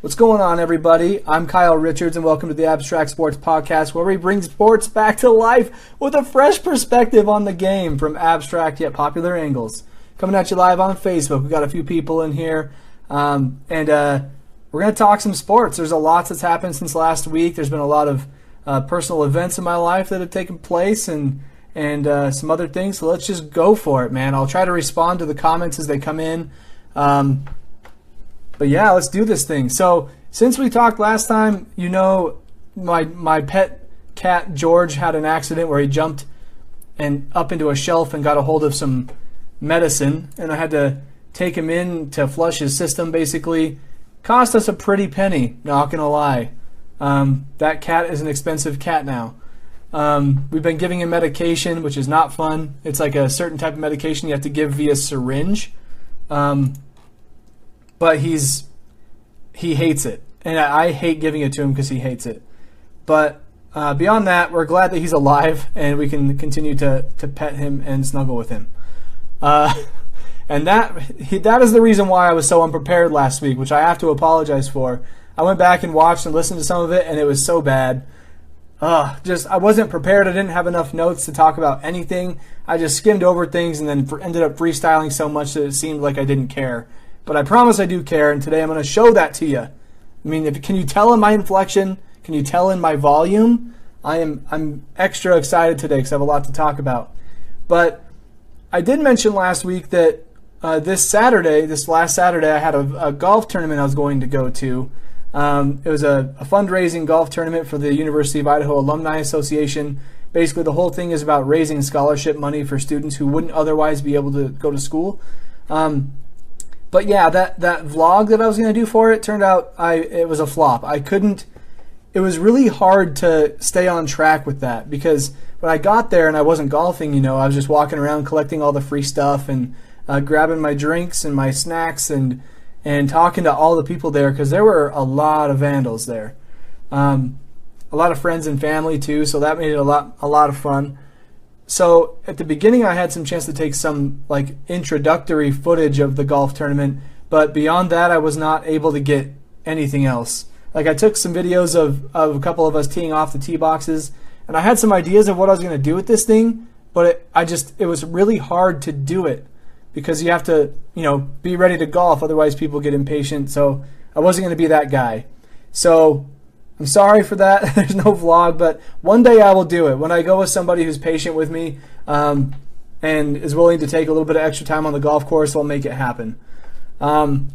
What's going on, everybody? I'm Kyle Richards, and welcome to the Abstract Sports Podcast, where we bring sports back to life with a fresh perspective on the game from abstract yet popular angles. Coming at you live on Facebook. We've got a few people in here, and we're going to talk some sports. There's a lot that's happened since last week. There's been a lot of personal events in my life that have taken place, and some other things. So let's just go for it, man. I'll try to respond to the comments as they come in. But yeah, let's do this thing. So since we talked last time, you know, my pet cat George had an accident where he jumped up into a shelf and got a hold of some medicine, and I had to take him in to flush his system. Basically, cost us a pretty penny. Not gonna lie, that cat is an expensive cat now. We've been giving him medication, which is not fun. It's like a certain type of medication you have to give via syringe. But he hates it, and I hate giving it to him because he hates it. But beyond that, we're glad that he's alive, and we can continue to pet him and snuggle with him. And that is the reason why I was so unprepared last week, which I have to apologize for. I went back and watched and listened to some of it, and it was so bad. I wasn't prepared. I didn't have enough notes to talk about anything. I just skimmed over things and then ended up freestyling so much that it seemed like I didn't care. But I promise I do care, and today I'm going to show that to you. I mean, can you tell in my inflection? Can you tell in my volume? I'm extra excited today because I have a lot to talk about. But I did mention last week that this last Saturday, I had a golf tournament I was going to go to. It was a fundraising golf tournament for the University of Idaho Alumni Association. Basically, the whole thing is about raising scholarship money for students who wouldn't otherwise be able to go to school. But yeah, that vlog that I was going to do for it turned out it was a flop. It was really hard to stay on track with that because when I got there and I wasn't golfing, I was just walking around collecting all the free stuff and grabbing my drinks and my snacks and talking to all the people there because there were a lot of vandals there. A lot of friends and family too, so that made it a lot of fun. So at the beginning, I had some chance to take some like introductory footage of the golf tournament, but beyond that, I was not able to get anything else. Like I took some videos of a couple of us teeing off the tee boxes, and I had some ideas of what I was going to do with this thing, but it was really hard to do it because you have to, be ready to golf, otherwise people get impatient. So I wasn't going to be that guy. So I'm sorry for that. There's no vlog, but one day I will do it. When I go with somebody who's patient with me and is willing to take a little bit of extra time on the golf course, I'll make it happen. But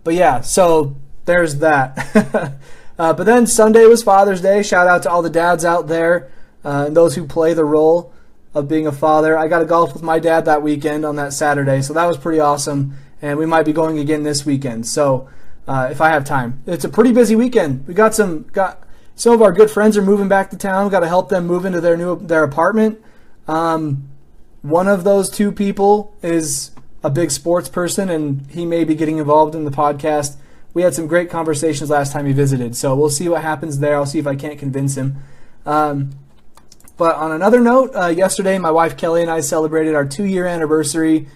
yeah, so there's that. But then Sunday was Father's Day. Shout out to all the dads out there and those who play the role of being a father. I got to golf with my dad that weekend on that Saturday, so that was pretty awesome. And we might be going again this weekend. So if I have time. It's a pretty busy weekend. We got some of our good friends are moving back to town. We've got to help them move into their apartment. One of those two people is a big sports person, and he may be getting involved in the podcast. We had some great conversations last time he visited, so we'll see what happens there. I'll see if I can't convince him. But on another note, yesterday my wife Kelly and I celebrated our 2-year anniversary.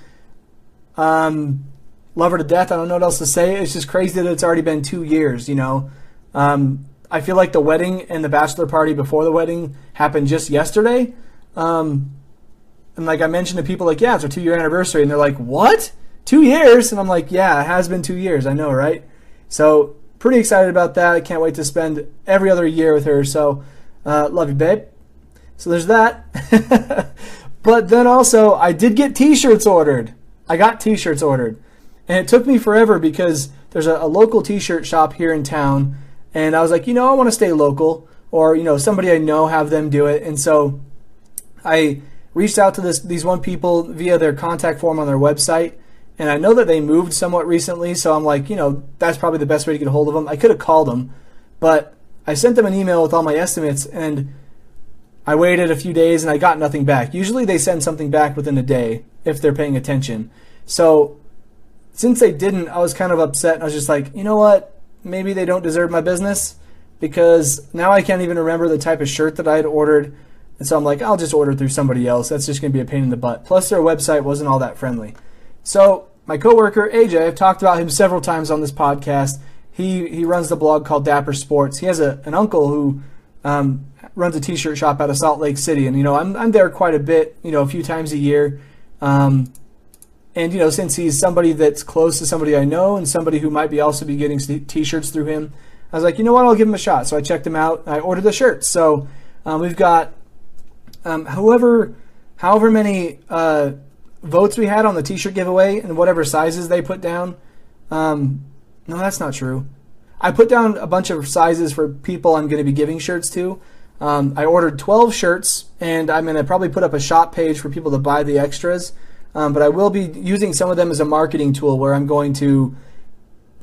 Love her to death. I don't know what else to say. It's just crazy that it's already been 2 years, I feel like the wedding and the bachelor party before the wedding happened just yesterday. And like I mentioned to people, like, yeah, it's our 2-year anniversary. And they're like, what? 2 years? And I'm like, yeah, it has been 2 years. I know, right? So pretty excited about that. I can't wait to spend every other year with her. So love you, babe. So there's that. But then also I did get T-shirts ordered. I got T-shirts ordered. And it took me forever because there's a local T-shirt shop here in town, and I was like, I want to stay local, or somebody I know, have them do it. And so I reached out to these one people via their contact form on their website, and I know that they moved somewhat recently, so I'm like, that's probably the best way to get a hold of them. I could have called them, but I sent them an email with all my estimates, and I waited a few days and I got nothing back. Usually they send something back within a day if they're paying attention. So since they didn't, I was kind of upset, and I was just like, you know what? Maybe they don't deserve my business, because now I can't even remember the type of shirt that I had ordered. And so I'm like, I'll just order through somebody else. That's just going to be a pain in the butt. Plus, their website wasn't all that friendly. So my coworker, AJ, I've talked about him several times on this podcast. He runs the blog called Dapper Sports. He has an uncle who runs a t-shirt shop out of Salt Lake City, and I'm there quite a bit, a few times a year. And since he's somebody that's close to somebody I know and somebody who might also be getting t-shirts through him, I was like, you know what, I'll give him a shot. So I checked him out. I ordered the shirts. So we've got however many votes we had on the t-shirt giveaway and whatever sizes they put down. No, that's not true. I put down a bunch of sizes for people I'm going to be giving shirts to. I ordered 12 shirts, and I'm going to probably put up a shop page for people to buy the extras. But I will be using some of them as a marketing tool where I'm going to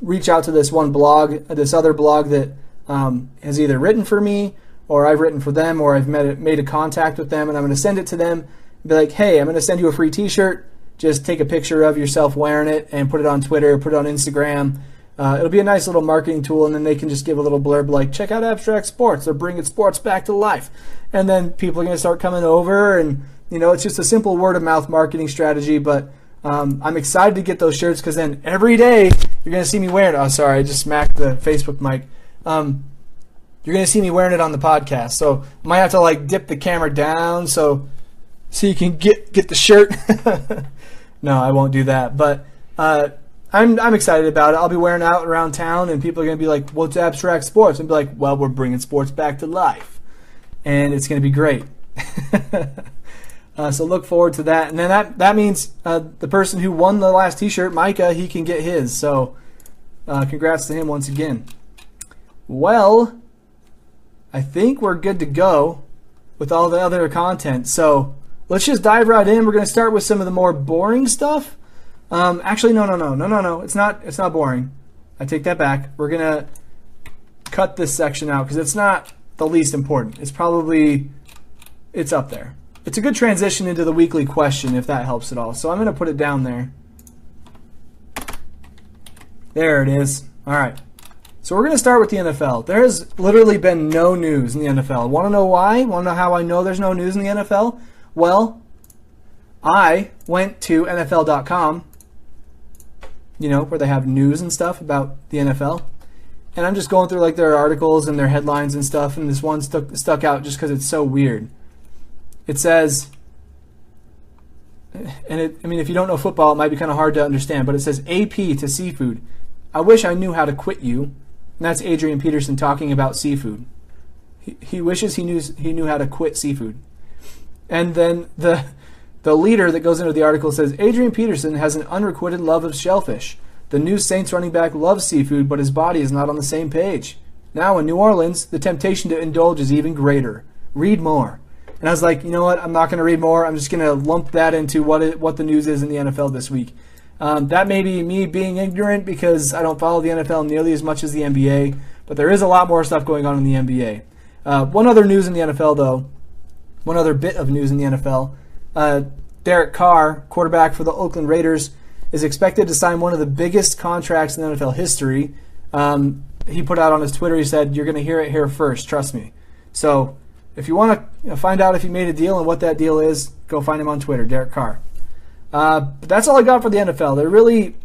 reach out to this one blog, this other blog that has either written for me or I've written for them or I've made a contact with them, and I'm going to send it to them and be like, hey, I'm going to send you a free t-shirt. Just take a picture of yourself wearing it and put it on Twitter, put it on Instagram. It'll be a nice little marketing tool, and then they can just give a little blurb like, check out Abstract Sports. They're bringing sports back to life. And then people are going to start coming over, and, it's just a simple word-of-mouth marketing strategy, but I'm excited to get those shirts because then every day you're going to see me wearing it. Oh, sorry, I just smacked the Facebook mic. You're going to see me wearing it on the podcast, so I might have to, dip the camera down so you can get the shirt. No, I won't do that, but I'm excited about it. I'll be wearing it out around town, and people are going to be like, what's Abstract Sports? And be like, well, we're bringing sports back to life. And it's going to be great. So look forward to that. And then that means the person who won the last t-shirt, Micah, he can get his. So congrats to him once again. Well, I think we're good to go with all the other content. So let's just dive right in. We're going to start with some of the more boring stuff. Actually, no. It's not boring. I take that back. We're going to cut this section out because it's not the least important. It's up there. It's a good transition into the weekly question if that helps at all. So I'm going to put it down there. There it is. All right. So we're going to start with the NFL. There has literally been no news in the NFL. Want to know why? Want to know how I know there's no news in the NFL? Well, I went to NFL.com, where they have news and stuff about the NFL. And I'm just going through their articles and their headlines and stuff, and this one stuck out just because it's so weird. It says, if you don't know football, it might be kind of hard to understand, but it says AP to seafood. I wish I knew how to quit you. And that's Adrian Peterson talking about seafood. He wishes he knew how to quit seafood. And then the leader that goes into the article says, Adrian Peterson has an unrequited love of shellfish. The new Saints running back loves seafood, but his body is not on the same page. Now in New Orleans, the temptation to indulge is even greater. Read more. And I was like, you know what? I'm not going to read more. I'm just going to lump that into what the news is in the NFL this week. That may be me being ignorant because I don't follow the NFL nearly as much as the NBA, but there is a lot more stuff going on in the NBA. One other news in the NFL, though. One other bit of news in the NFL. Derek Carr, quarterback for the Oakland Raiders, is expected to sign one of the biggest contracts in NFL history. He put out on his Twitter, he said, you're going to hear it here first, trust me. So if you want to find out if he made a deal and what that deal is, go find him on Twitter, Derek Carr. But that's all I got for the NFL. There really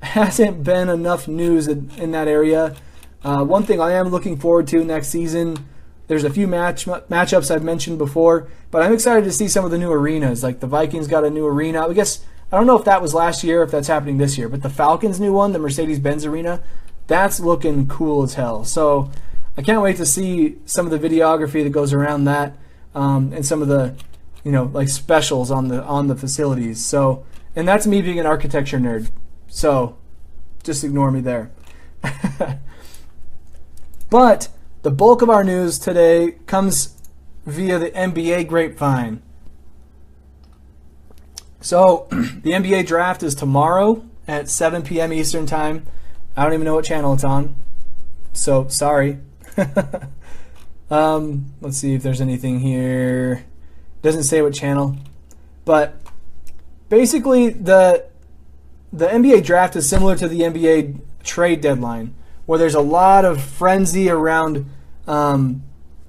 hasn't been enough news in that area. One thing I am looking forward to next season, there's a few matchups I've mentioned before, but I'm excited to see some of the new arenas. Like the Vikings got a new arena. I guess, I don't know if that was last year or if that's happening this year, but the Falcons' new one, the Mercedes-Benz Arena, that's looking cool as hell. So I can't wait to see some of the videography that goes around that and some of the specials on the facilities. So, and that's me being an architecture nerd. So just ignore me there. But the bulk of our news today comes via the NBA grapevine. So the NBA draft is tomorrow at 7 p.m. Eastern time. I don't even know what channel it's on. So sorry. Let's see if there's anything here. Doesn't say what channel. But basically the NBA draft is similar to the NBA trade deadline, where there's a lot of frenzy around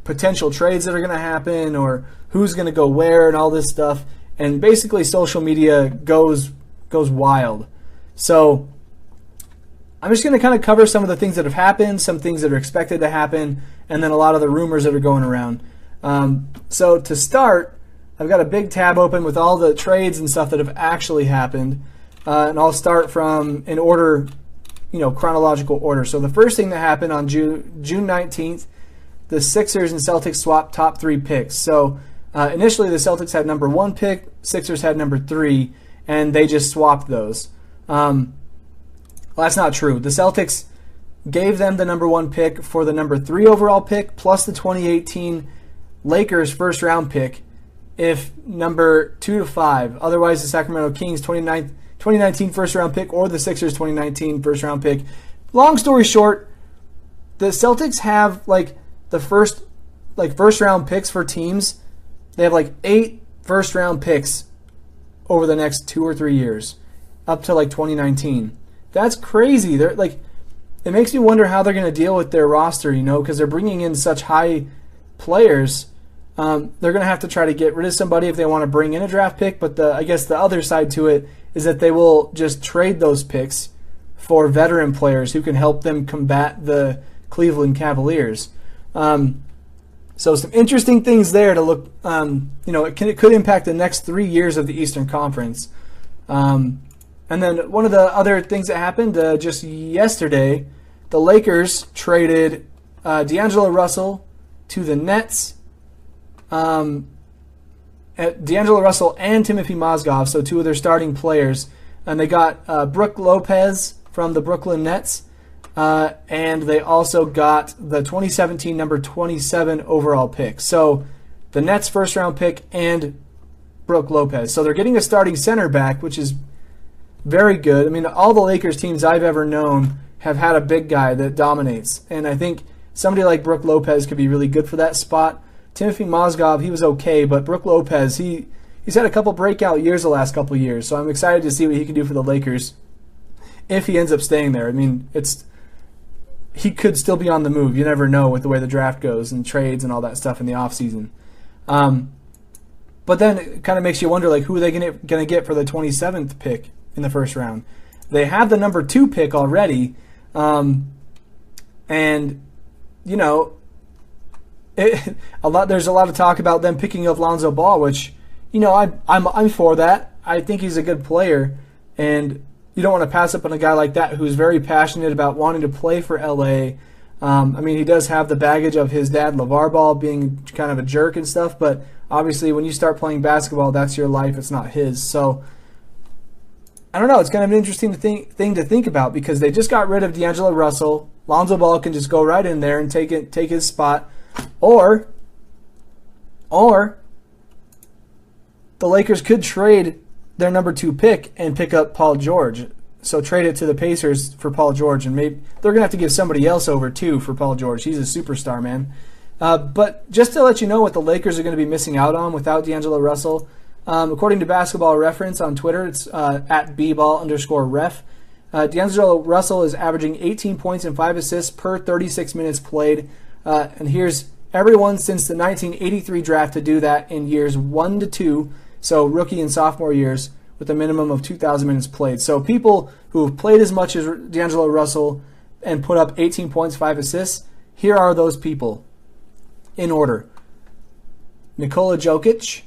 potential trades that are going to happen or who's going to go where and all this stuff. And basically social media goes wild. So I'm just going to kind of cover some of the things that have happened, some things that are expected to happen, and then a lot of the rumors that are going around. So to start, I've got a big tab open with all the trades and stuff that have actually happened, and I'll start from in order, chronological order. So the first thing that happened on June 19th, the Sixers and Celtics swapped top 3 picks. So initially the Celtics had number 1 pick, Sixers had number 3, and they just swapped those. Well, that's not true. The Celtics gave them the number 1 pick for the number 3 overall pick plus the 2018 Lakers first round pick if number 2 to 5. Otherwise, the Sacramento Kings 2019 first round pick or the Sixers 2019 first round pick. Long story short, the Celtics have the first round picks for teams. They have 8 first round picks over the next 2 or 3 years up to 2019. That's crazy. They're it makes me wonder how they're going to deal with their roster, because they're bringing in such high players. They're going to have to try to get rid of somebody if they want to bring in a draft pick, but I guess the other side to it is that they will just trade those picks for veteran players who can help them combat the Cleveland Cavaliers. So some interesting things there to look, it could impact the next 3 years of the Eastern Conference. And then one of the other things that happened just yesterday, the Lakers traded D'Angelo Russell to the Nets. D'Angelo Russell and Timothy Mozgov, so 2 of their starting players. And they got Brook Lopez from the Brooklyn Nets. And they also got the 2017 number 27 overall pick. So the Nets first round pick and Brook Lopez. So they're getting a starting center back, which is very good. I mean, all the Lakers teams I've ever known have had a big guy that dominates. And I think somebody like Brook Lopez could be really good for that spot. Timothy Mozgov, he was okay, but Brook Lopez, he's had a couple breakout years the last couple years. So I'm excited to see what he can do for the Lakers if he ends up staying there. I mean, he could still be on the move. You never know with the way the draft goes and trades and all that stuff in the offseason. But then it kind of makes you wonder, who are they going to get for the 27th pick in the first round? They have the number 2 pick already, and there's a lot of talk about them picking up Lonzo Ball, which I'm for that. I think he's a good player, and you don't want to pass up on a guy like that who's very passionate about wanting to play for LA. He does have the baggage of his dad, LeVar Ball, being kind of a jerk and stuff, but obviously when you start playing basketball, that's your life. It's not his. So I don't know. It's kind of an interesting thing to think about because they just got rid of D'Angelo Russell. Lonzo Ball can just go right in there and take his spot. Or the Lakers could trade their number 2 pick and pick up Paul George. So trade it to the Pacers for Paul George, and maybe they're going to have to give somebody else over too for Paul George. He's a superstar, man. But just to let you know what the Lakers are going to be missing out on without D'Angelo Russell, according to Basketball Reference on Twitter, it's at @bball_ref. D'Angelo Russell is averaging 18 points and 5 assists per 36 minutes played. And here's everyone since the 1983 draft to do that in years 1 to 2, so rookie and sophomore years, with a minimum of 2,000 minutes played. So people who have played as much as D'Angelo Russell and put up 18 points, 5 assists, here are those people in order. Nikola Jokic,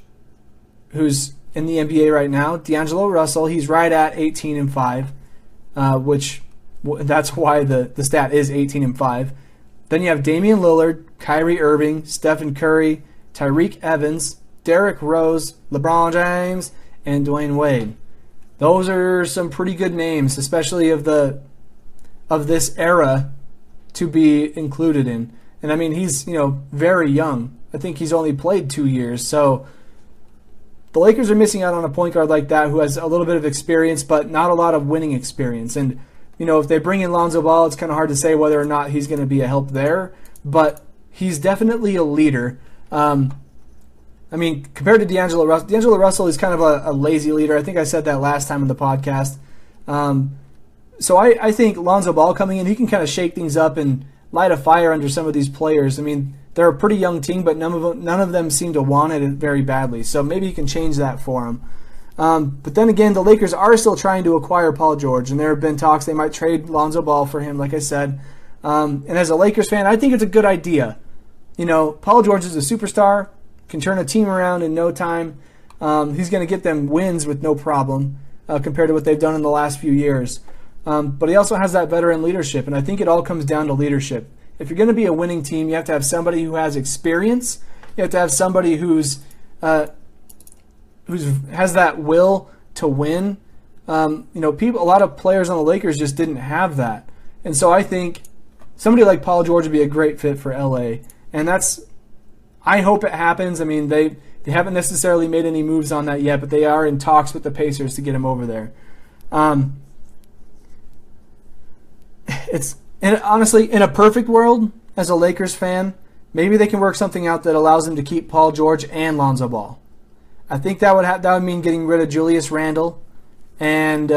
who's in the NBA right now. D'Angelo Russell, he's right at 18 and 5, which that's why the stat is 18 and 5. Then you have Damian Lillard, Kyrie Irving, Stephen Curry, Tyreek Evans, Derrick Rose, LeBron James, and Dwayne Wade. Those are some pretty good names, especially of this era to be included in. And he's very young. I think he's only played 2 years. So the Lakers are missing out on a point guard like that who has a little bit of experience, but not a lot of winning experience. And if they bring in Lonzo Ball, it's kind of hard to say whether or not he's going to be a help there. But he's definitely a leader. Compared to D'Angelo Russell is kind of a lazy leader. I think I said that last time in the podcast. So I think Lonzo Ball coming in, he can kind of shake things up and light a fire under some of these players. They're a pretty young team, but none of them seem to want it very badly. So maybe he can change that for them. But then again, the Lakers are still trying to acquire Paul George, and there have been talks they might trade Lonzo Ball for him, like I said. And as a Lakers fan, I think it's a good idea. Paul George is a superstar, can turn a team around in no time. He's going to get them wins with no problem compared to what they've done in the last few years. But he also has that veteran leadership, and I think it all comes down to leadership. If you're going to be a winning team, you have to have somebody who has experience. You have to have somebody who's has that will to win. A lot of players on the Lakers just didn't have that, and so I think somebody like Paul George would be a great fit for LA, and I hope it happens. I mean, they haven't necessarily made any moves on that yet, but they are in talks with the Pacers to get him over there. Honestly, in a perfect world, as a Lakers fan, maybe they can work something out that allows them to keep Paul George and Lonzo Ball. I think that would mean getting rid of Julius Randle and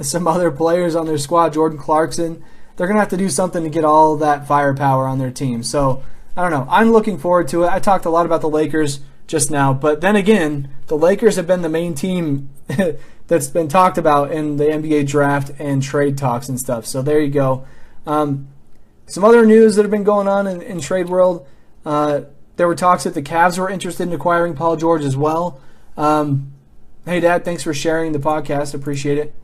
some other players on their squad, Jordan Clarkson. They're going to have to do something to get all that firepower on their team. So, I don't know. I'm looking forward to it. I talked a lot about the Lakers just now, but then again, the Lakers have been the main team that's been talked about in the NBA draft and trade talks and stuff. So there you go. Some other news that have been going on in trade world. There were talks that the Cavs were interested in acquiring Paul George as well. Hey, Dad, thanks for sharing the podcast. Appreciate it.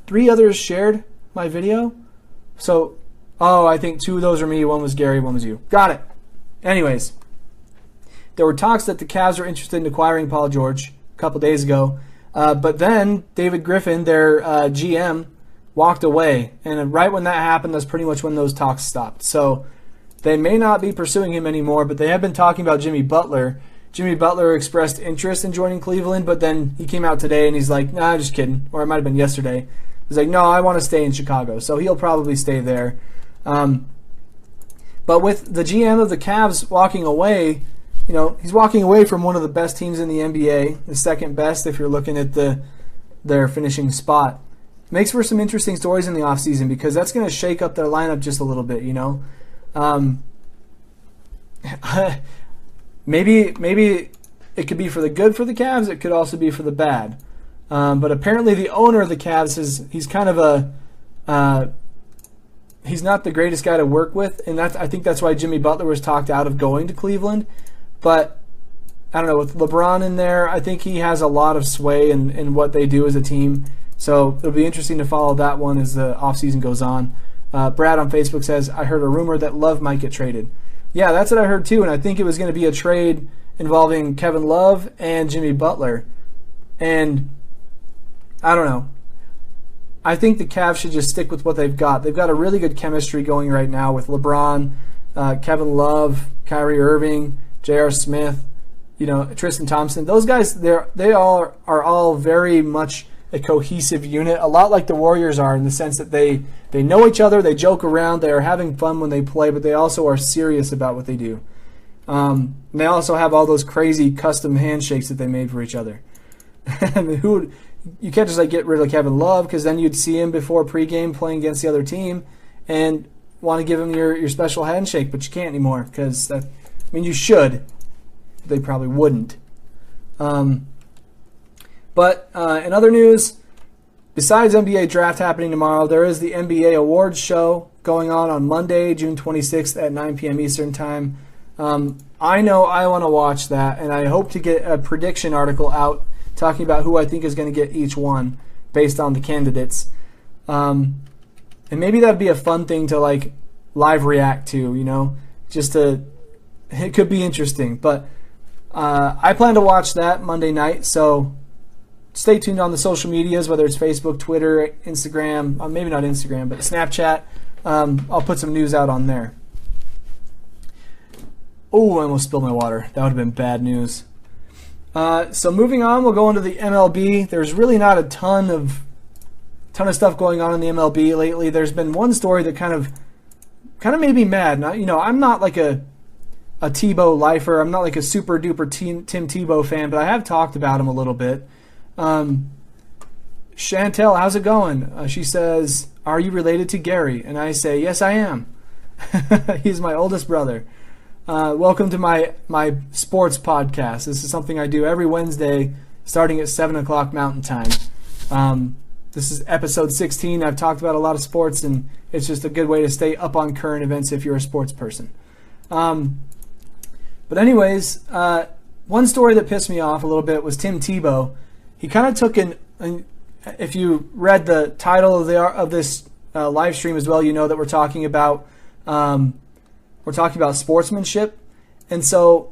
3 others shared my video. So, I think 2 of those are me. 1 was Gary, 1 was you. Got it. Anyways, there were talks that the Cavs were interested in acquiring Paul George a couple days ago. But then David Griffin, their GM, walked away. And right when that happened, that's pretty much when those talks stopped. So they may not be pursuing him anymore, but they have been talking about Jimmy Butler. Jimmy Butler expressed interest in joining Cleveland, but then he came out today and he's like, nah, just kidding. Or it might have been yesterday. He's like, no, I want to stay in Chicago. So he'll probably stay there. But with the GM of the Cavs walking away, he's walking away from one of the best teams in the NBA, the second best if you're looking at their finishing spot. Makes for some interesting stories in the offseason because that's going to shake up their lineup just a little bit, Maybe it could be for the good for the Cavs. It could also be for the bad. But apparently the owner of the Cavs he's kind of he's not the greatest guy to work with, and I think that's why Jimmy Butler was talked out of going to Cleveland. But I don't know, with LeBron in there, I think he has a lot of sway in what they do as a team. So it'll be interesting to follow that one as the offseason goes on. Brad on Facebook says, I heard a rumor that Love might get traded. Yeah, that's what I heard too, and I think it was going to be a trade involving Kevin Love and Jimmy Butler. And I don't know. I think the Cavs should just stick with what they've got. They've got a really good chemistry going right now with LeBron, Kevin Love, Kyrie Irving, J.R. Smith, Tristan Thompson. Those guys, they are all very much a cohesive unit, a lot like the Warriors are in the sense that they know each other, they joke around, they are having fun when they play, but they also are serious about what they do. And they also have all those crazy custom handshakes that they made for each other. I mean, you can't just get rid of Kevin Love because then you'd see him before pregame playing against the other team and want to give him your special handshake, but you can't anymore because you should. They probably wouldn't. But in other news, besides NBA draft happening tomorrow, there is the NBA awards show going on Monday, June 26th at 9 p.m. Eastern Time. I know I want to watch that, and I hope to get a prediction article out talking about who I think is going to get each one based on the candidates. And maybe that'd be a fun thing to live react to, it could be interesting. But I plan to watch that Monday night, so stay tuned on the social medias, whether it's Facebook, Twitter, Instagram, maybe not Instagram, but Snapchat. I'll put some news out on there. Oh, I almost spilled my water. That would have been bad news. So moving on, we'll go into the MLB. There's really not a ton of stuff going on in the MLB lately. There's been one story that kind of made me mad. Now, I'm not like a Tebow lifer. I'm not like a super duper Tim Tebow fan, but I have talked about him a little bit. Chantel, how's it going? She says, are you related to Gary? And I say, yes, I am. He's my oldest brother. Welcome to my sports podcast. This is something I do every Wednesday starting at 7 o'clock Mountain Time. This is episode 16. I've talked about a lot of sports, and it's just a good way to stay up on current events if you're a sports person. But anyways, one story that pissed me off a little bit was Tim Tebow. He kind of took if you read the title of this live stream as well, you know that we're talking about sportsmanship, and so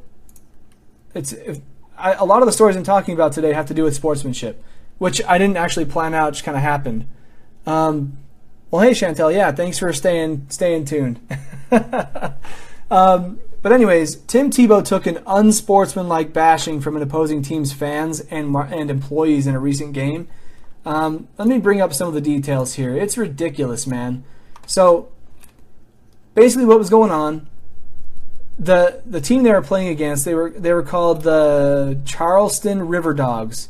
a lot of the stories I'm talking about today have to do with sportsmanship, which I didn't actually plan out; it just kind of happened. Well, hey Chantel, yeah, thanks for staying tuned. But anyways, Tim Tebow took an unsportsmanlike bashing from an opposing team's fans and employees in a recent game. Let me bring up some of the details here. It's ridiculous, man. So basically what was going on, the team they were playing against, they were called the Charleston River Dogs.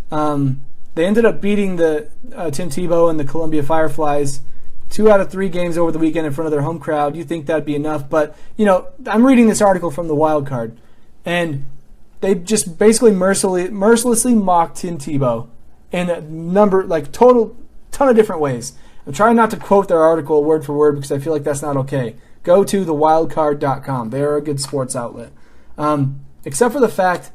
They ended up beating the Tim Tebow and the Columbia Fireflies 2 out of 3 games over the weekend in front of their home crowd. You think that'd be enough, but I'm reading this article from the Wild Card, and they just basically mercilessly mocked Tim Tebow in a ton of different ways. I'm trying not to quote their article word for word because I feel like that's not okay. Go to thewildcard.com. They are a good sports outlet. Except for the fact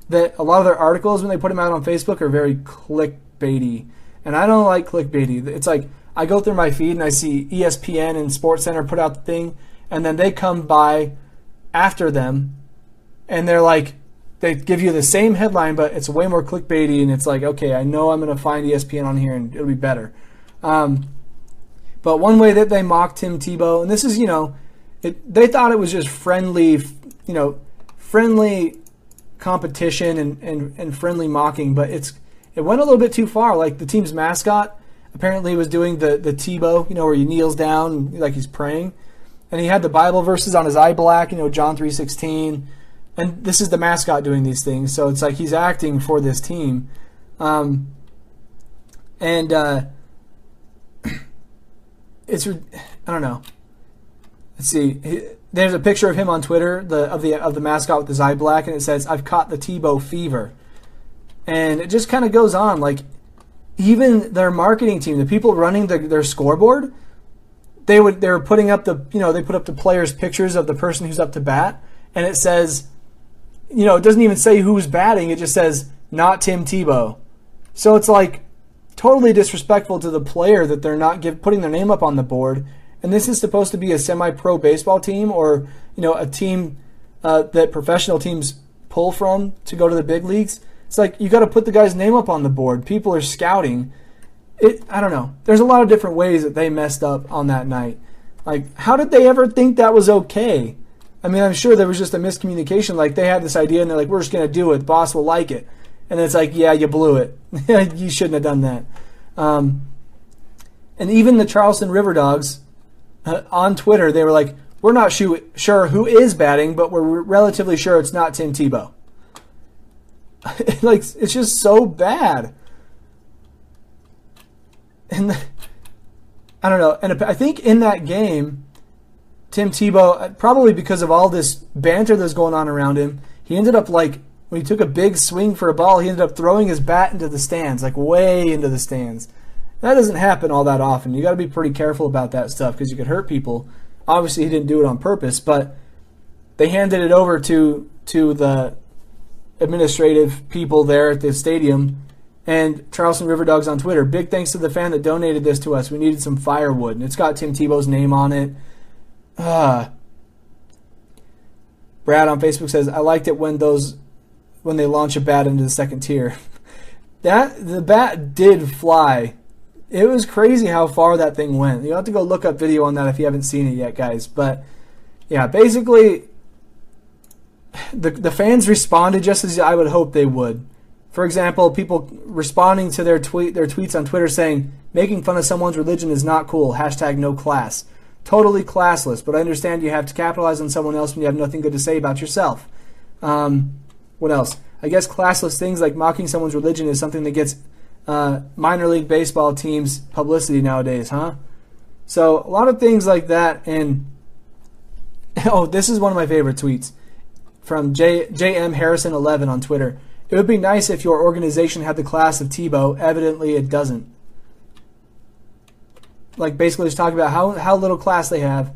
that a lot of their articles, when they put them out on Facebook, are very clickbaity. And I don't like clickbaity. It's like I go through my feed and I see ESPN and SportsCenter put out the thing, and then they come by after them, and they're like, they give you the same headline, but it's way more clickbaity, and it's like, okay, I know I'm going to find ESPN on here, and it'll be better. But one way that they mocked Tim Tebow, and this is, they thought it was just friendly competition and friendly mocking, but it went a little bit too far. Like the team's mascot apparently was doing the Tebow, where he kneels down like he's praying, and he had the Bible verses on his eye black, John 3:16. And this is the mascot doing these things, so it's like he's acting for this team. It's, I don't know. Let's see. There's a picture of him on Twitter, of the mascot with his eye black, and it says, "I've caught the Tebow fever." And it just kind of goes on. Like, even their marketing team, the people running their scoreboard, they were putting up they put up the players' pictures of the person who's up to bat, and it says, it doesn't even say who's batting. It just says, "Not Tim Tebow." So it's like totally disrespectful to the player that they're not putting their name up on the board. And this is supposed to be a semi-pro baseball team, or a team that professional teams pull from to go to the big leagues. It's like you got to put the guy's name up on the board. People are scouting. I don't know. There's a lot of different ways that they messed up on that night. Like, how did they ever think that was okay? I mean, I'm sure there was just a miscommunication. Like, they had this idea, and they're like, we're just going to do it. The boss will like it. And it's like, yeah, you blew it. You shouldn't have done that. And even the Charleston River Dogs, on Twitter, they were like, we're not sure who is batting, but we're relatively sure it's not Tim Tebow. Like, it's just so bad. And I don't know. And I think in that game, Tim Tebow, probably because of all this banter that's going on around him, he ended up, like, when he took a big swing for a ball, he ended up throwing his bat into the stands, like way into the stands. That doesn't happen all that often. You got to be pretty careful about that stuff because you could hurt people. Obviously, he didn't do it on purpose, but they handed it over to the administrative people there at the stadium, and Charleston River Dogs on Twitter, "Big thanks to the fan that donated this to us. We needed some firewood." And it's got Tim Tebow's name on it. Brad on Facebook says, "I liked it when they launch a bat into the second tier." The bat did fly. It was crazy how far that thing went. You'll have to go look up video on that if you haven't seen it yet, guys. But yeah, basically the fans responded just as I would hope they would. For example, people responding to their tweets on Twitter saying, "Making fun of someone's religion is not cool. #no class. Totally classless, but I understand you have to capitalize on someone else when you have nothing good to say about yourself." What else? I guess classless things like mocking someone's religion is something that gets minor league baseball teams publicity nowadays, huh? So a lot of things like that, and Oh, this is one of my favorite tweets from JM Harrison 11 on Twitter. It would be nice if your organization had the class of Tebow. Evidently, it doesn't. Like, basically just talking about how little class they have.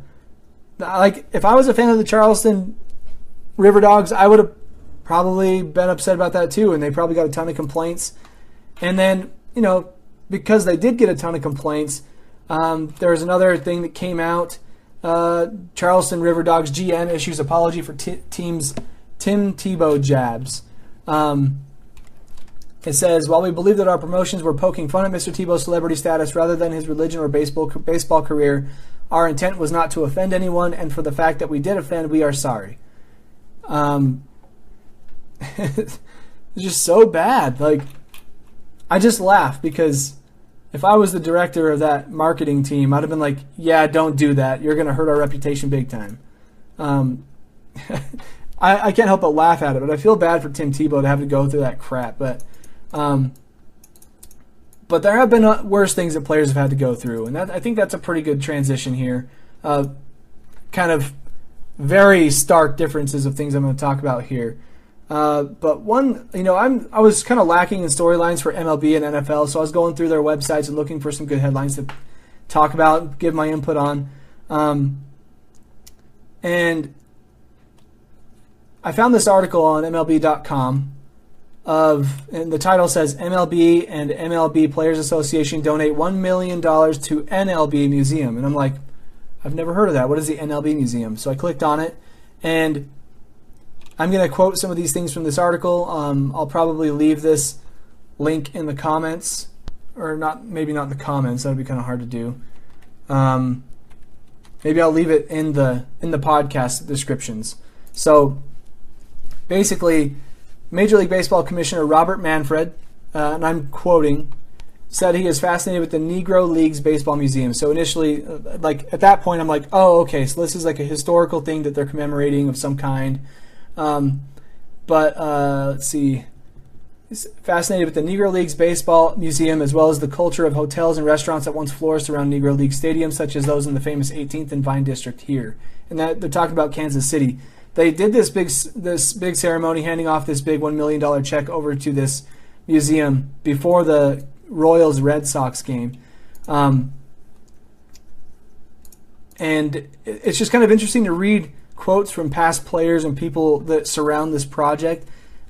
Like, if I was a fan of the Charleston River Dogs, I would have probably been upset about that too, and they probably got a ton of complaints. And then, because they did get a ton of complaints, there was another thing that came out. Charleston River Dogs GM issues apology for team's Tim Tebow jabs. It says, while we believe that our promotions were poking fun at Mr. Tebow's celebrity status rather than his religion or baseball career, our intent was not to offend anyone, and for the fact that we did offend, we are sorry. It's just so bad. Like, I just laugh because if I was the director of that marketing team, I'd have been like, yeah, don't do that. You're going to hurt our reputation big time. I can't help but laugh at it, but I feel bad for Tim Tebow to have to go through that crap. But there have been worse things that players have had to go through, and I think that's a pretty good transition here. Kind of very stark differences of things I'm going to talk about here. But one, I was kind of lacking in storylines for MLB and NFL, so I was going through their websites and looking for some good headlines to talk about, give my input on. And I found this article on MLB.com and the title says MLB and MLB Players Association donate $1 million to NLB Museum. And I'm like, I've never heard of that. What is the NLB Museum? So I clicked on it, and I'm going to quote some of these things from this article. I'll probably leave this link in the comments, or maybe not in the comments. That would be kind of hard to do. Maybe I'll leave it in the podcast descriptions. So basically, Major League Baseball Commissioner Robert Manfred, and I'm quoting, said he is fascinated with the Negro Leagues Baseball Museum. So initially, at that point, I'm like, oh, okay, so this is like a historical thing that they're commemorating of some kind. Let's see. He's fascinated with the Negro Leagues Baseball Museum, as well as the culture of hotels and restaurants that once flourished around Negro League stadiums, such as those in the famous 18th and Vine District here. And that they're talking about Kansas City. They did this big ceremony, handing off this big $1 million check over to this museum before the Royals-Red Sox game. And it's just kind of interesting to read quotes from past players and people that surround this project.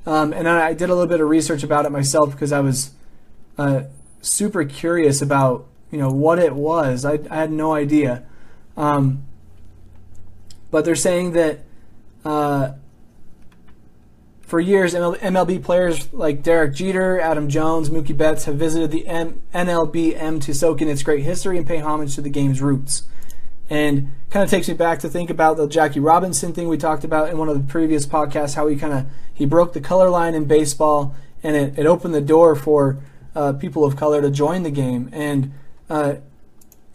And I did a little bit of research about it myself because I was super curious about what it was. I had no idea. But they're saying that for years, MLB players like Derek Jeter, Adam Jones, Mookie Betts have visited the NLBM to soak in its great history and pay homage to the game's roots. And kind of takes me back to think about the Jackie Robinson thing we talked about in one of the previous podcasts, how he broke the color line in baseball, and it opened the door for people of color to join the game. And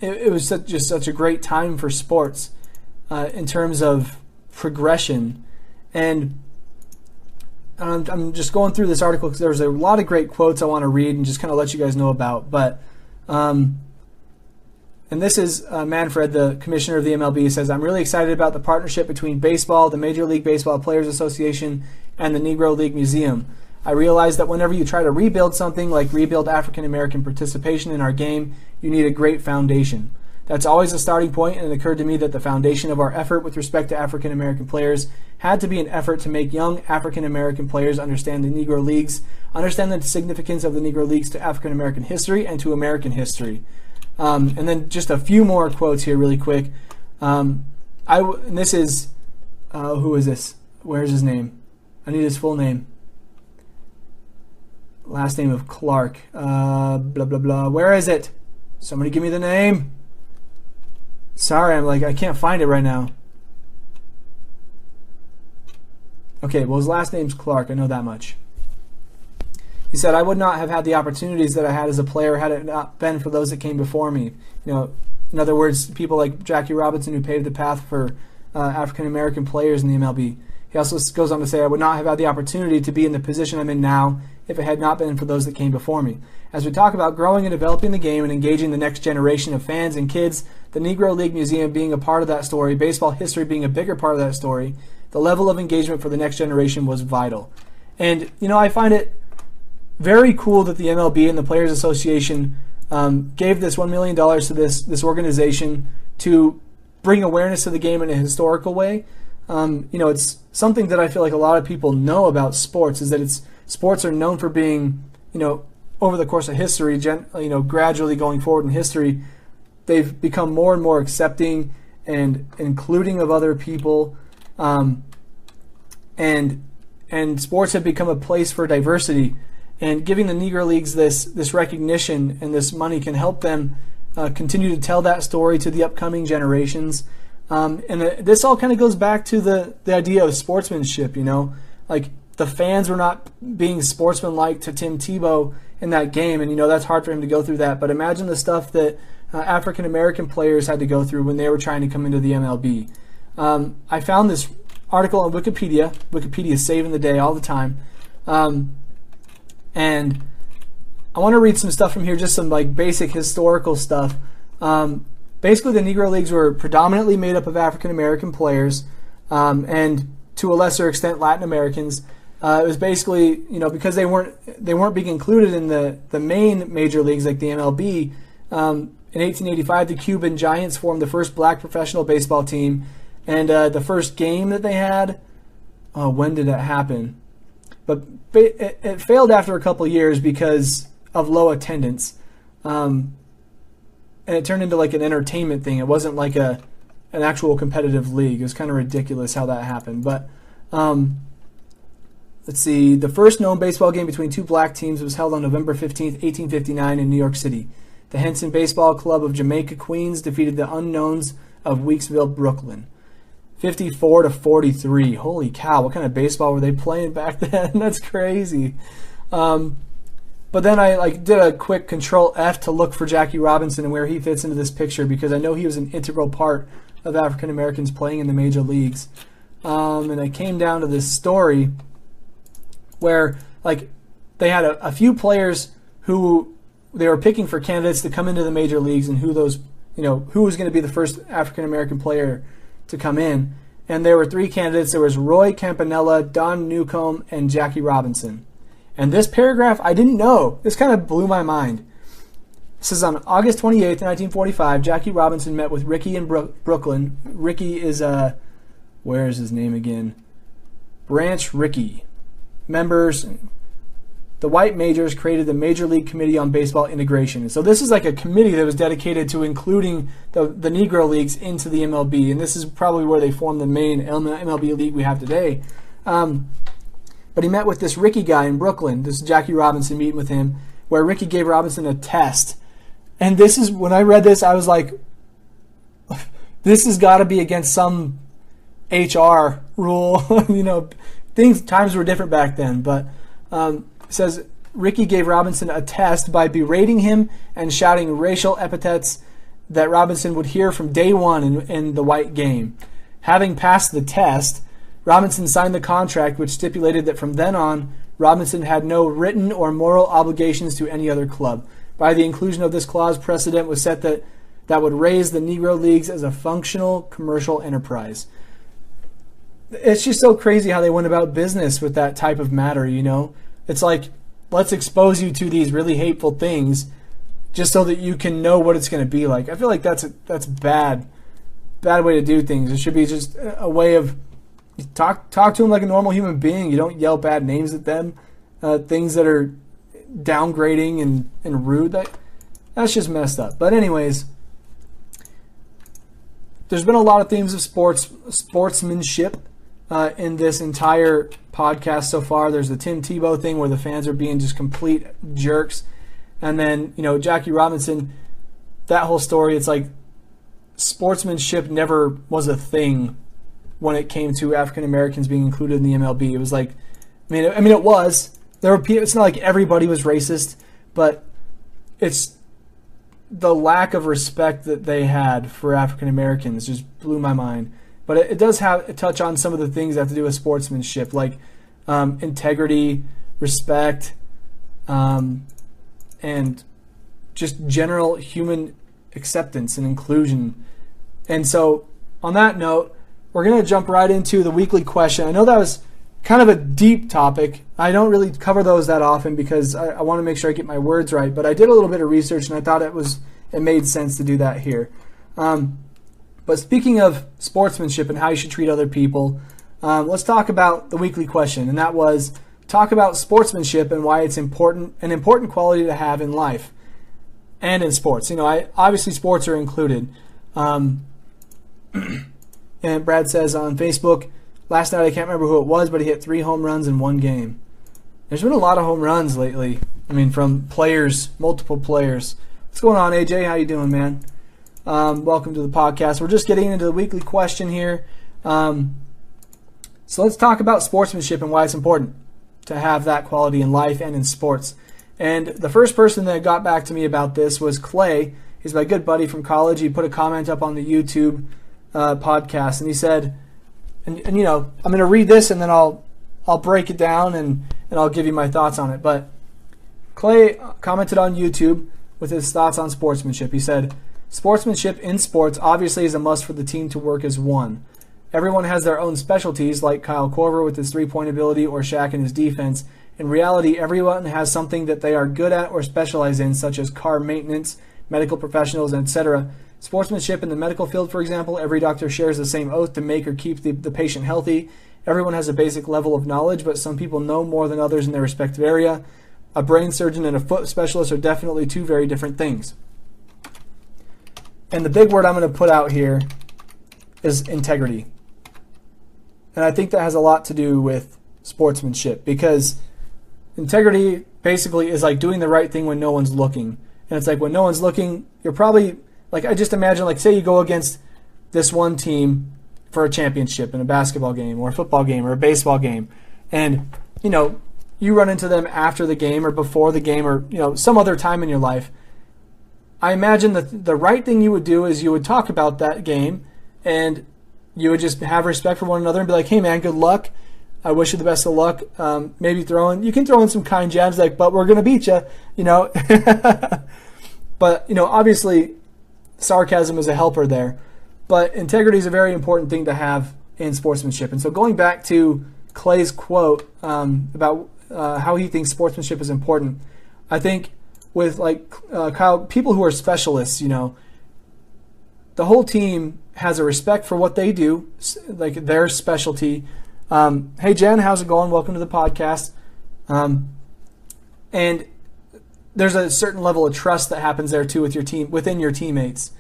it was just such a great time for sports in terms of progression. And I'm just going through this article because there's a lot of great quotes I want to read and just kind of let you guys know about. But and this is Manfred, the commissioner of the MLB, says, I'm really excited about the partnership between baseball, the Major League Baseball Players Association, and the Negro League Museum. I realize that whenever you try to rebuild something like rebuild African American participation in our game, you need a great foundation. That's always a starting point, and it occurred to me that the foundation of our effort with respect to African American players had to be an effort to make young African American players understand the Negro Leagues, understand the significance of the Negro Leagues to African American history and to American history. And then just a few more quotes here really quick. And this is, who is this? Where's his name? I need his full name. Last name of Clark. Blah, blah, blah. Where is it? Somebody give me the name. Sorry, I can't find it right now. Okay, well, his last name's Clark. I know that much. He said, I would not have had the opportunities that I had as a player had it not been for those that came before me. In other words, people like Jackie Robinson who paved the path for African American players in the MLB. He also goes on to say, I would not have had the opportunity to be in the position I'm in now if it had not been for those that came before me. As we talk about growing and developing the game and engaging the next generation of fans and kids, the Negro League Museum being a part of that story, baseball history being a bigger part of that story, the level of engagement for the next generation was vital. And, I find it very cool that the MLB and the Players Association gave this $1 million to this organization to bring awareness to the game in a historical way. It's something that I feel like a lot of people know about sports, is that sports are known for being, over the course of history, gradually going forward in history, they've become more and more accepting and including of other people, and sports have become a place for diversity. And giving the Negro Leagues this recognition and this money can help them continue to tell that story to the upcoming generations. This all kind of goes back to the idea of sportsmanship, like the fans were not being sportsmanlike to Tim Tebow in that game, and that's hard for him to go through that. But imagine the stuff that African American players had to go through when they were trying to come into the MLB. I found this article on Wikipedia. Wikipedia is saving the day all the time. And I want to read some stuff from here, just some like basic historical stuff. Basically, the Negro Leagues were predominantly made up of African American players, and to a lesser extent Latin Americans. It was basically, because they weren't being included in the main major leagues like the MLB. In 1885, the Cuban Giants formed the first black professional baseball team, and the first game that they had, when did it happen? But it failed after a couple years because of low attendance, and it turned into like an entertainment thing. It wasn't like an actual competitive league. It was kind of ridiculous how that happened. But let's see. The first known baseball game between two black teams was held on November 15th, 1859 in New York City. The Henson Baseball Club of Jamaica, Queens defeated the Unknowns of Weeksville, Brooklyn. 54-43. Holy cow, what kind of baseball were they playing back then? That's crazy. But then I did a quick Control F to look for Jackie Robinson and where he fits into this picture, because I know he was an integral part of African Americans playing in the major leagues. And I came down to this story where they had a few players who they were picking for candidates to come into the major leagues, and who was going to be the first African American player to come in. And there were three candidates. There was Roy Campanella, Don Newcomb, and Jackie Robinson. And this paragraph, I didn't know. This kind of blew my mind. It says, on August 28th, 1945, Jackie Robinson met with Ricky in Brooklyn. Ricky is, where is his name again? Branch Rickey. Members, the white majors created the Major League Committee on Baseball Integration. So this is like a committee that was dedicated to including the Negro Leagues into the MLB. And this is probably where they formed the main MLB league we have today. But he met with this Ricky guy in Brooklyn, this Jackie Robinson, meeting with him, where Ricky gave Robinson a test. And this is, when I read this, I was like, this has got to be against some HR rule. Times were different back then. But it says Ricky gave Robinson a test by berating him and shouting racial epithets that Robinson would hear from day one in the white game. Having passed the test, Robinson signed the contract, which stipulated that from then on, Robinson had no written or moral obligations to any other club. By the inclusion of this clause, precedent was set that would raise the Negro Leagues as a functional commercial enterprise. It's just so crazy how they went about business with that type of matter, It's like, let's expose you to these really hateful things just so that you can know what it's going to be like. I feel like that's bad way to do things. It should be just a way of talk to them like a normal human being. You don't yell bad names at them, things that are downgrading and rude. That's just messed up. But anyways, there's been a lot of themes of sportsmanship in this entire podcast so far. There's the Tim Tebow thing where the fans are being just complete jerks. And then, Jackie Robinson, that whole story, it's like sportsmanship never was a thing when it came to African Americans being included in the MLB. It was like, I mean, it was. There were people. It's not like everybody was racist, but it's the lack of respect that they had for African Americans just blew my mind. but it does have touch on some of the things that have to do with sportsmanship, like integrity, respect, and just general human acceptance and inclusion. And so on that note, we're going to jump right into the weekly question. I know that was kind of a deep topic. I don't really cover those that often because I want to make sure I get my words right, but I did a little bit of research and I thought it made sense to do that here. But speaking of sportsmanship and how you should treat other people, let's talk about the weekly question, and that was talk about sportsmanship and why it's an important quality to have in life and in sports. Obviously sports are included. And Brad says on Facebook, last night I can't remember who it was, but he hit 3 home runs in one game. There's been a lot of home runs lately. From players, multiple players. What's going on, AJ? How you doing, man? Welcome to the podcast. We're just getting into the weekly question here. So let's talk about sportsmanship and why it's important to have that quality in life and in sports. And the first person that got back to me about this was Clay. He's my good buddy from college. He put a comment up on the YouTube podcast, and he said, and I'm going to read this and then I'll break it down and I'll give you my thoughts on it. But Clay commented on YouTube with his thoughts on sportsmanship. He said, sportsmanship in sports obviously is a must for the team to work as one. Everyone has their own specialties, like Kyle Korver with his three-point ability or Shaq in his defense. In reality, everyone has something that they are good at or specialize in, such as car maintenance, medical professionals, etc. Sportsmanship in the medical field, for example, every doctor shares the same oath to make or keep the patient healthy. Everyone has a basic level of knowledge, but some people know more than others in their respective area. A brain surgeon and a foot specialist are definitely two very different things. And the big word I'm going to put out here is integrity. And I think that has a lot to do with sportsmanship, because integrity basically is like doing the right thing when no one's looking. And it's like when no one's looking, you're probably, like I just imagine, like say you go against this one team for a championship in a basketball game or a football game or a baseball game, and you run into them after the game or before the game or some other time in your life. I imagine that the right thing you would do is you would talk about that game and you would just have respect for one another and be like, hey man, good luck. I wish you the best of luck. Maybe you can throw in some kind jabs like, but we're going to beat you, But, obviously sarcasm is a helper there. But integrity is a very important thing to have in sportsmanship. And so going back to Clay's quote about how he thinks sportsmanship is important, I think with Kyle, people who are specialists, the whole team has a respect for what they do, like their specialty. Hey Jen, how's it going? Welcome to the podcast. And there's a certain level of trust that happens there too with your team, within your teammates,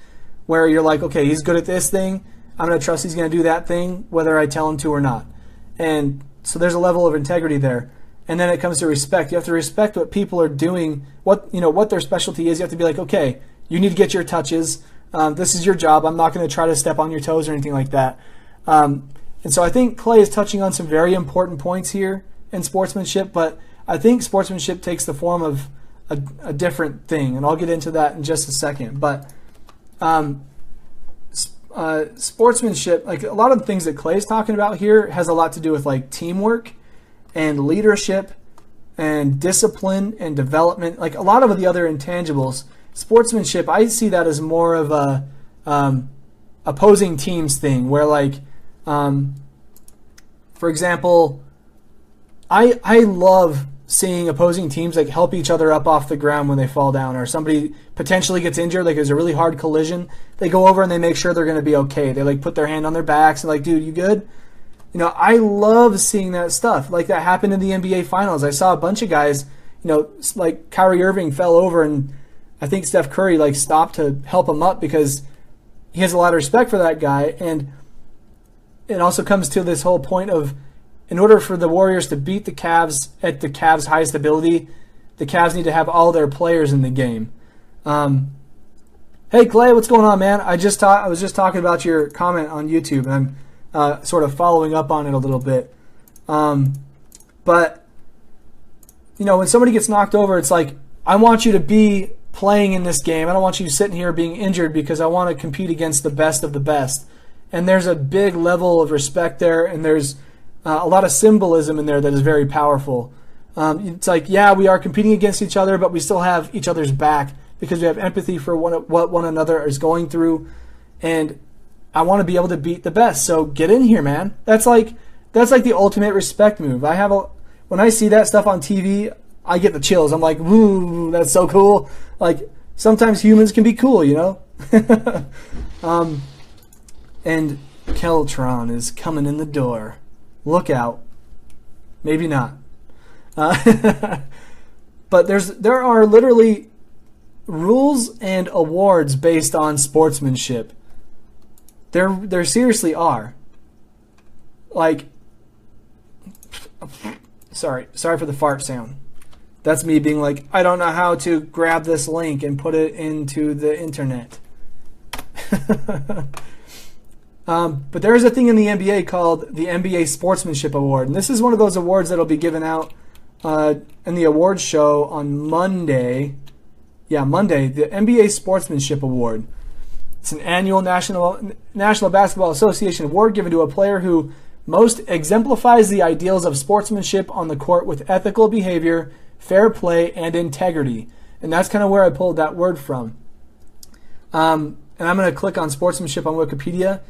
where you're like, okay, he's good at this thing. I'm going to trust he's going to do that thing, whether I tell him to or not. And so there's a level of integrity there. And then it comes to respect. You have to respect what people are doing, what their specialty is. You have to be like, okay, you need to get your touches. This is your job. I'm not going to try to step on your toes or anything like that. And so I think Clay is touching on some very important points here in sportsmanship, but I think sportsmanship takes the form of a different thing, and I'll get into that in just a second. But sportsmanship, like a lot of the things that Clay is talking about here, has a lot to do with like teamwork and leadership and discipline and development, like a lot of the other intangibles. Sportsmanship, I see that as more of a opposing teams thing, where like, for example, I love seeing opposing teams like help each other up off the ground when they fall down, or somebody potentially gets injured, like there's a really hard collision. They go over and they make sure they're going to be okay. They like put their hand on their backs and like, dude, you good? I love seeing that stuff. Like that happened in the NBA Finals. I saw a bunch of guys, like Kyrie Irving fell over, and I think Steph Curry like stopped to help him up because he has a lot of respect for that guy. And it also comes to this whole point of, in order for the Warriors to beat the Cavs at the Cavs' highest ability, the Cavs need to have all their players in the game. Hey Clay, what's going on, man? I was just talking about your comment on YouTube, and I'm sort of following up on it a little bit. But when somebody gets knocked over, it's like, I want you to be playing in this game. I don't want you sitting here being injured because I want to compete against the best of the best. And there's a big level of respect there, and there's a lot of symbolism in there that is very powerful. It's like, yeah, we are competing against each other, but we still have each other's back because we have empathy for what one another is going through. And I want to be able to beat the best. So get in here, man. That's like the ultimate respect move. When I see that stuff on TV, I get the chills. I'm like, woo, that's so cool. Like, sometimes humans can be cool, you know? And Keltron is coming in the door. Look out. Maybe not. But there are literally rules and awards based on sportsmanship. There seriously are. Like, sorry for the fart sound. That's me being like, I don't know how to grab this link and put it into the internet. But there is a thing in the NBA called the NBA Sportsmanship Award. And this is one of those awards that will be given out in the awards show on Monday. Yeah, Monday, the NBA Sportsmanship Award. It's an annual National Basketball Association award given to a player who most exemplifies the ideals of sportsmanship on the court with ethical behavior, fair play, and integrity. And that's kind of where I pulled that word from. And I'm going to click on sportsmanship on Wikipedia.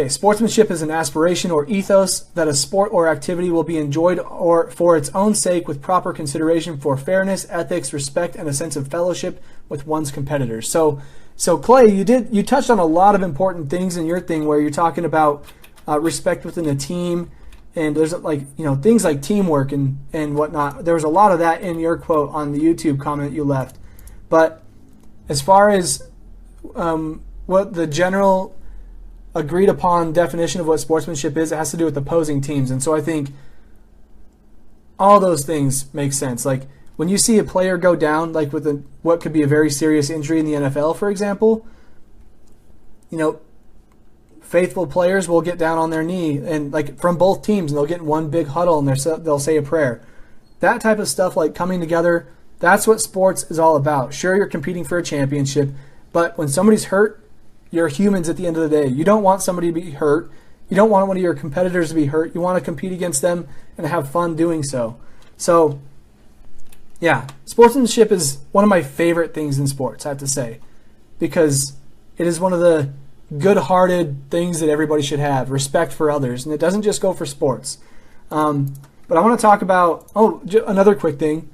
Sportsmanship is an aspiration or ethos that a sport or activity will be enjoyed or for its own sake with proper consideration for fairness, ethics, respect, and a sense of fellowship with one's competitors. So Clay, you touched on a lot of important things in your thing where you're talking about respect within a team, and there's things like teamwork and whatnot. There was a lot of that in your quote on the YouTube comment you left. But as far as what the general agreed upon definition of what sportsmanship is, it has to do with opposing teams. And so I think all those things make sense. Like when you see a player go down, like with what could be a very serious injury in the NFL, for example, faithful players will get down on their knee and like from both teams, and they'll get in one big huddle and they'll say a prayer. That type of stuff, like coming together, that's what sports is all about. Sure, you're competing for a championship, but when somebody's hurt, you're humans at the end of the day. You don't want somebody to be hurt. You don't want one of your competitors to be hurt. You want to compete against them and have fun doing so. So, yeah, sportsmanship is one of my favorite things in sports, I have to say, because it is one of the good-hearted things that everybody should have, respect for others, and it doesn't just go for sports. But I want to talk about, another quick thing,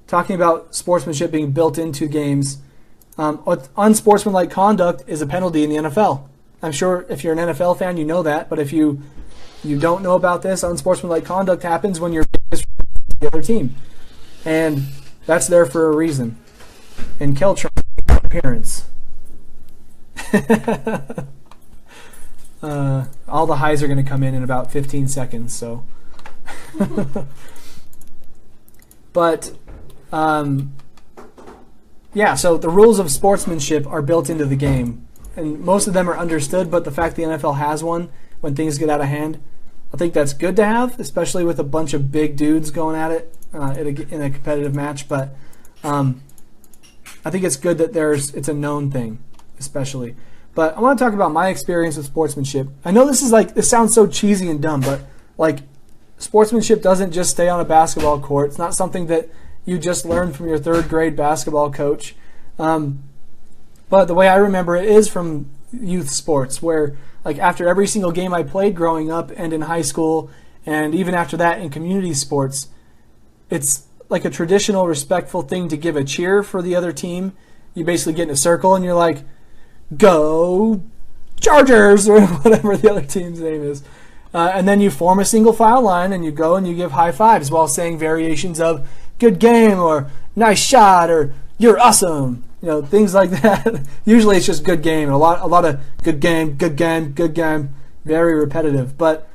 talking about sportsmanship being built into games. Unsportsmanlike conduct is a penalty in the NFL. I'm sure if you're an NFL fan, you know that, but if you don't know about this, unsportsmanlike conduct happens when you're the other team. And that's there for a reason. And Keltron appearance. All the highs are going to come in about 15 seconds, so. But, so the rules of sportsmanship are built into the game. And most of them are understood, but the fact the NFL has one when things get out of hand, I think that's good to have, especially with a bunch of big dudes going at it in a competitive match. But I think it's good that it's a known thing, especially. But I want to talk about my experience with sportsmanship. I know this sounds so cheesy and dumb, but like sportsmanship doesn't just stay on a basketball court. It's not something that you just learned from your third grade basketball coach. But the way I remember it is from youth sports, where like after every single game I played growing up and in high school, and even after that in community sports, it's like a traditional, respectful thing to give a cheer for the other team. You basically get in a circle and you're like, "Go Chargers," or whatever the other team's name is. And then you form a single file line and you go and you give high fives while saying variations of "good game" or "nice shot" or "you're awesome." Things like that. Usually it's just "good game." A lot of "good game, good game, good game." Very repetitive. But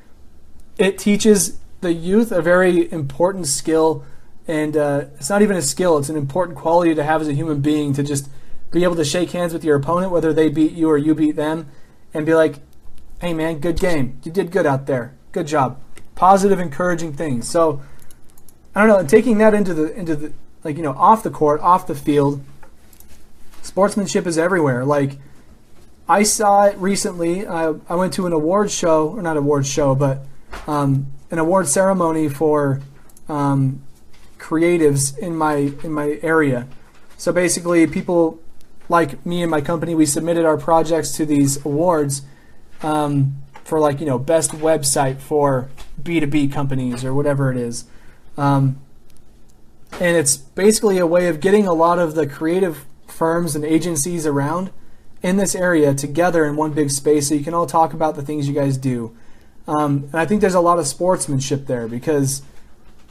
it teaches the youth a very important skill. And it's not even a skill. It's an important quality to have as a human being, to just be able to shake hands with your opponent, whether they beat you or you beat them, and be like, "Hey, man, good game. You did good out there. Good job." Positive, encouraging things. So, I don't know. Taking that into the off the court, off the field, Sportsmanship is everywhere. Like, I saw it recently. I went to an awards show, or not awards show, but an award ceremony for creatives in my area. So basically, people like me and my company, we submitted our projects to these awards for, like, best website for B2B companies or whatever it is. And it's basically a way of getting a lot of the creative firms and agencies around in this area together in one big space so you can all talk about the things you guys do. And I think there's a lot of sportsmanship there, because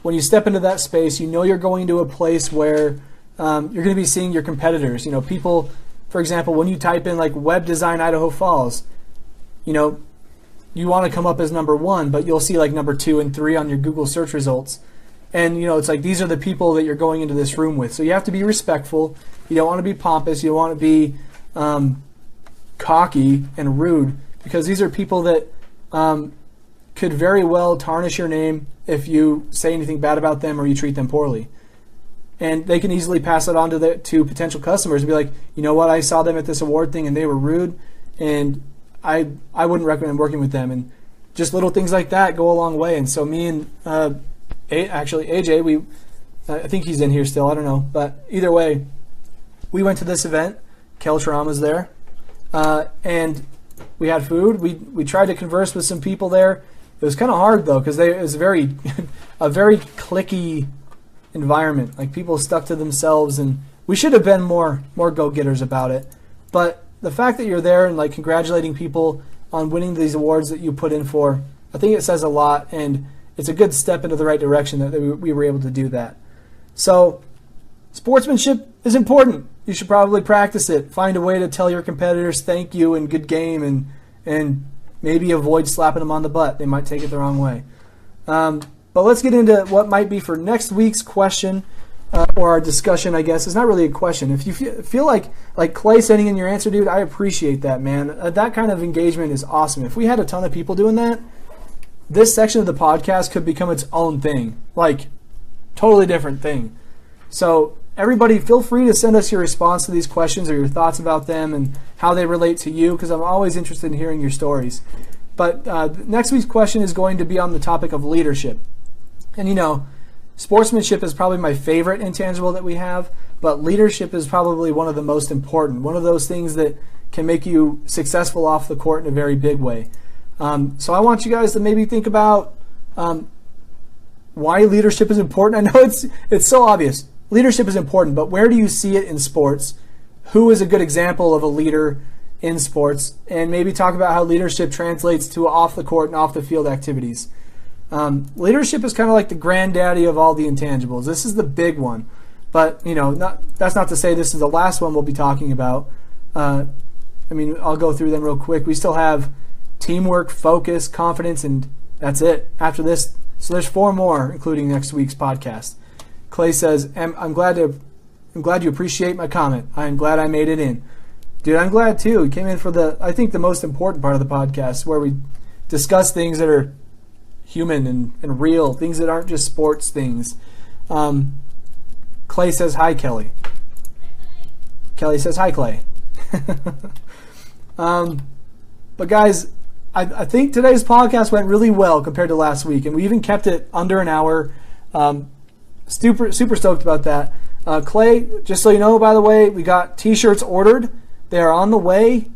when you step into that space, you're going to a place where you're going to be seeing your competitors. People, for example, when you type in like web design Idaho Falls, you want to come up as number 1, but you'll see like number 2 and 3 on your Google search results. And, it's like these are the people that you're going into this room with. So you have to be respectful. You don't want to be pompous. You don't want to be cocky and rude, because these are people that could very well tarnish your name if you say anything bad about them or you treat them poorly. And they can easily pass it on to potential customers and be like, you know what, I saw them at this award thing and they were rude, and I wouldn't recommend working with them. And just little things like that go a long way. And so me and AJ, I think he's in here still, I don't know, but either way, we went to this event. Kel Tram was there, and we had food. We tried to converse with some people there. It was kind of hard though, because it was a very cliquey environment. Like, people stuck to themselves, and we should have been more go-getters about it. But the fact that you're there and like congratulating people on winning these awards that you put in for, I think it says a lot, and it's a good step into the right direction that we were able to do that. So sportsmanship is important. You should probably practice it. Find a way to tell your competitors thank you and good game, and maybe avoid slapping them on the butt. They might take it the wrong way. But let's get into what might be for next week's question, or our discussion, I guess. It's not really a question. If you feel like Clay sending in your answer, dude, I appreciate that, man. That kind of engagement is awesome. If we had a ton of people doing that, this section of the podcast could become its own thing, like totally different thing. So everybody, feel free to send us your response to these questions or your thoughts about them and how they relate to you, because I'm always interested in hearing your stories. But next week's question is going to be on the topic of leadership. And sportsmanship is probably my favorite intangible that we have, but leadership is probably one of the most important, one of those things that can make you successful off the court in a very big way. So I want you guys to maybe think about why leadership is important. I know it's so obvious. Leadership is important, but where do you see it in sports? Who is a good example of a leader in sports? And maybe talk about how leadership translates to off the court and off the field activities. Leadership is kind of like the granddaddy of all the intangibles. This is the big one. But, that's not to say this is the last one we'll be talking about. I'll go through them real quick. We still have teamwork, focus, confidence, and that's it after this. So there's 4 more, including next week's podcast. Clay says, I'm glad you appreciate my comment. I'm glad I made it in. Dude, I'm glad too. He came in for I think the most important part of the podcast, where we discuss things that are human and real, things that aren't just sports things. Clay says, hi, Kelly. Kelly says, hi, Clay. But guys, I think today's podcast went really well compared to last week, and we even kept it under an hour. Super stoked about that. Clay, just so you know, by the way, we got t-shirts ordered. They are on the way.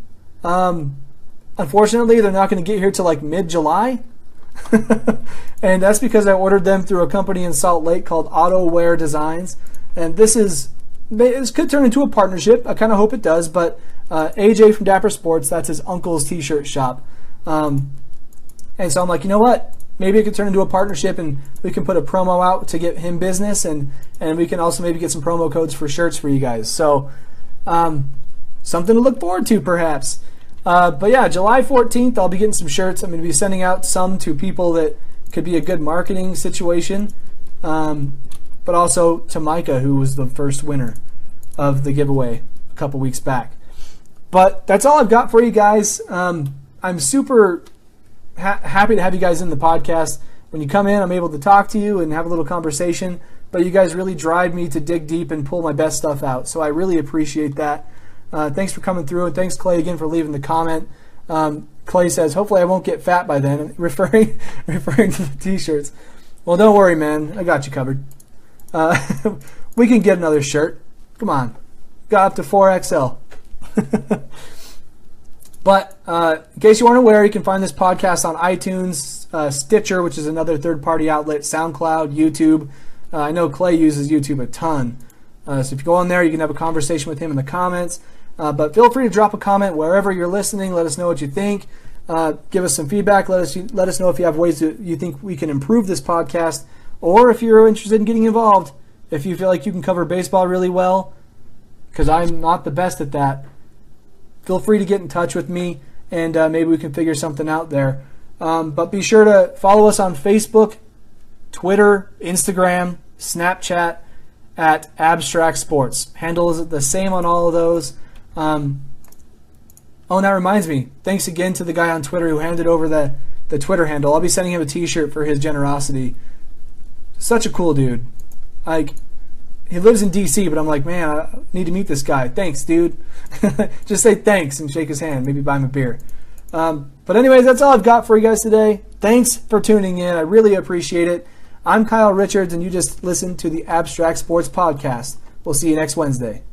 Unfortunately, they're not going to get here till like mid-July. And that's because I ordered them through a company in Salt Lake called Auto Wear Designs. And this could turn into a partnership. I kind of hope it does. But AJ from Dapper Sports, that's his uncle's t-shirt shop. And so I'm like, you know what? Maybe it could turn into a partnership, and we can put a promo out to get him business, and we can also maybe get some promo codes for shirts for you guys. So something to look forward to, perhaps. But yeah, July 14th, I'll be getting some shirts. I'm going to be sending out some to people that could be a good marketing situation, but also to Micah, who was the first winner of the giveaway a couple weeks back. But that's all I've got for you guys. I'm super happy to have you guys in the podcast. When you come in, I'm able to talk to you and have a little conversation, but you guys really drive me to dig deep and pull my best stuff out. So I really appreciate that. Thanks for coming through, and thanks, Clay, again for leaving the comment. Clay says, hopefully I won't get fat by then, referring to the T-shirts. Well, don't worry, man. I got you covered. We can get another shirt. Come on. Got up to 4XL. But in case you weren't aware, you can find this podcast on iTunes, Stitcher, which is another third-party outlet, SoundCloud, YouTube. I know Clay uses YouTube a ton. So if you go on there, you can have a conversation with him in the comments. But feel free to drop a comment wherever you're listening. Let us know what you think. Give us some feedback. Let us know if you have ways you think we can improve this podcast, or if you're interested in getting involved. If you feel like you can cover baseball really well, because I'm not the best at that, feel free to get in touch with me, and maybe we can figure something out there. But be sure to follow us on Facebook, Twitter, Instagram, Snapchat at Abstract Sports. Handle is the same on all of those. Oh, and that reminds me. Thanks again to the guy on Twitter who handed over the Twitter handle. I'll be sending him a T-shirt for his generosity. Such a cool dude. Like, he lives in D.C., but I'm like, man, I need to meet this guy. Thanks, dude. Just say thanks and shake his hand. Maybe buy him a beer. But anyways, that's all I've got for you guys today. Thanks for tuning in. I really appreciate it. I'm Kyle Richards, and you just listened to the Abstract Sports Podcast. We'll see you next Wednesday.